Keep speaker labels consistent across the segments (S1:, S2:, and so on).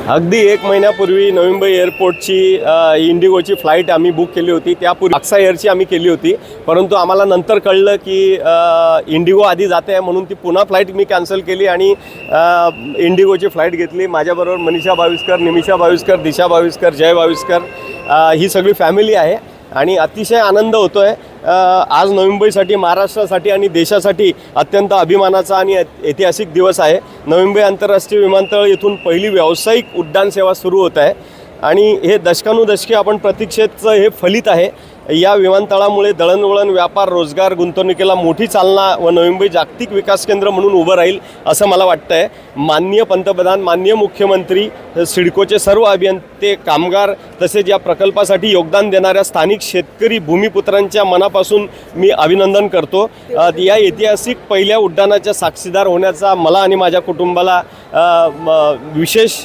S1: अगदी 1 महिन्यापूर्वी नवी मुंबई एअरपोर्टची इंडिगोची फ्लाईट आम्ही बुक केली होती। त्यापूर्वी अक्सा एअरची आम्ही केली होती, परंतु आम्हाला नंतर कळलं की इंडिगो आधी जाते आहे, म्हणून ती पुन्हा फ्लाईट मी कॅन्सल केली आणि इंडिगोची फ्लाईट घेतली। माझ्याबरोबर मनीषा भाविस्कर, निमिषा भाविस्कर, दिशा भाविस्कर, जय भाविस्कर ही सगळी फॅमिली आहे आणि अतिशय आनंद होतो आहे। आज नवी मुंबईसाठी, महाराष्ट्रासाठी आणि देशासाठी अत्यंत अभिमानाचा आणि ऐतिहासिक दिवस आहे। नवी मुंबई आंतरराष्ट्रीय विमानतळ येथून पहिली व्यावसायिक उड्डाण सेवा सुरू होत आहे आणि हे दशकानुदशके आपण प्रतीक्षेचं हे फलित आहे। या विमानतळामुळे दळणवळण, व्यापार, रोजगार, गुंतवणुकीला मोठी चालना व नवी मुंबई जागतिक विकास केंद्र म्हणून उभं राहील असं मला वाटतं आहे। माननीय पंतप्रधान, माननीय मुख्यमंत्री, सिडकोचे सर्व अभियंते, कामगार तसेच या प्रकल्पासाठी योगदान देणाऱ्या स्थानिक शेतकरी भूमिपुत्रांच्या मनापासून मी अभिनंदन करतो। या ऐतिहासिक पहिल्या उड्डाणाच्या साक्षीदार होण्याचा मला आणि माझ्या कुटुंबाला विशेष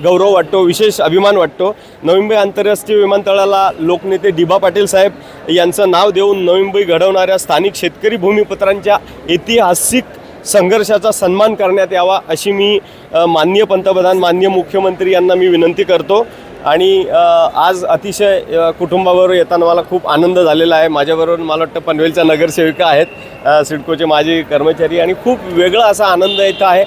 S1: गौरव वाटतो, विशेष अभिमान वाटतो। नवी मुंबई आंतरराष्ट्रीय विमानतळाला लोकनेते डी.बा. पाटील साहेब यांचं नाव देऊन नवी मुंबई घडवणाऱ्या स्थानिक शेतकरी भूमिपुत्रांच्या ऐतिहासिक संघर्षाचा सन्मान करण्यात यावा अशी मी माननीय पंतप्रधान, माननीय मुख्यमंत्री यांना मी विनंती करतो। आणि आज अतिशय कुटुंबाबरोबर येताना मला खूप आनंद झालेला आहे। माझ्याबरोबर मला वाटतं पनवेलच्या नगरसेविका आहेत, सिडकोचे माजी कर्मचारी आणि खूप वेगळा असा आनंद येत आहे।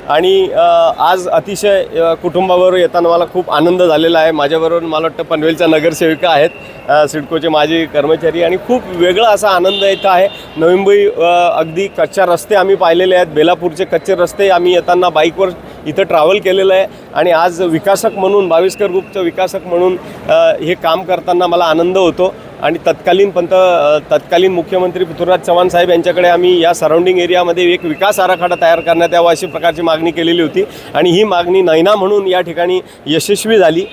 S1: आणि आज अतिशय कुटुंबाबरोबर येताना मला खूप आनंद झालेला आहे। माझ्याबरोबर मला वाटतं पनवेलच्या नगरसेविका आहेत, सिडकोचे माजी कर्मचारी आणि खूप वेगळा असा आनंद येत आहे। नवी मुंबई अगदी कच्च्या रस्ते आम्ही पाहिलेले आहेत, बेलापूरचे कच्चे रस्ते आम्ही येताना बाईकवर इथं ट्रॅव्हल केलेलं आहे आणि आज विकासक म्हणून, भाविस्कर ग्रुपचं विकासक म्हणून हे काम करताना मला आनंद होतो। आणि तत्कालीन मुख्यमंत्री पृथ्वीराज चव्हाण साहेब यांच्याकडे आम्ही या सराउंडिंग एरियामध्ये एक विकास आराखडा तयार करण्यात यावा अशी प्रकारची मागणी केलेली होती आणि ही मागणी नैना म्हणून या ठिकाणी यशस्वी झाली।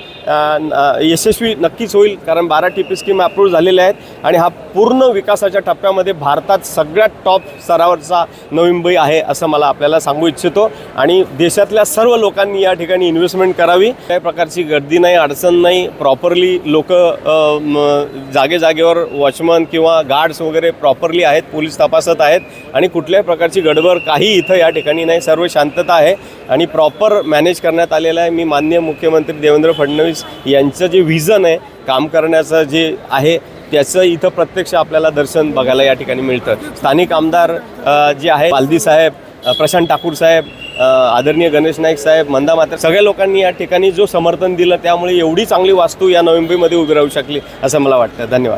S1: यशस्वी नक्कीच होईल, कारण 12 TP स्कीम अप्रूव्ह झालेल्या आहेत आणि हा पूर्ण विकासाच्या टप्प्यामध्ये भारतात सगळ्यात टॉप स्तरावरचा नवी मुंबई आहे असं मला आपल्याला सांगू इच्छितो। आणि देशातल्या सर्व लोकांनी या ठिकाणी इन्व्हेस्टमेंट करावी। काही प्रकारची गर्दी नाही, अडचण नाही, प्रॉपरली लोक जागेवर वॉचमन किंवा गार्ड्स वगैरे प्रॉपरली आहेत, पोलीस तपासत आहेत आणि कुठल्याही प्रकारची गडबड काही इथं या ठिकाणी नाही, सर्व शांतता आहे आणि प्रॉपर मॅनेज करण्यात आलेलं आहे। मी माननीय मुख्यमंत्री देवेंद्र फडणवीस यांचं जे व्हिजन आहे काम करण्याचं जे आहे त्याचं इथं प्रत्यक्ष आपल्याला दर्शन बघायला या ठिकाणी मिळतं। स्थानिक आमदार जे आहे बालदी साहेब, प्रशांत ठाकूर साहेब, आदरणीय गणेश नाईक साहेब, मंदा मात्र सगळ्या लोकांनी या ठिकाणी जो समर्थन दिलं त्यामुळे एवढी चांगली वास्तू या नवी मुंबईमध्ये उभी राहू शकली असं मला वाटतं। धन्यवाद।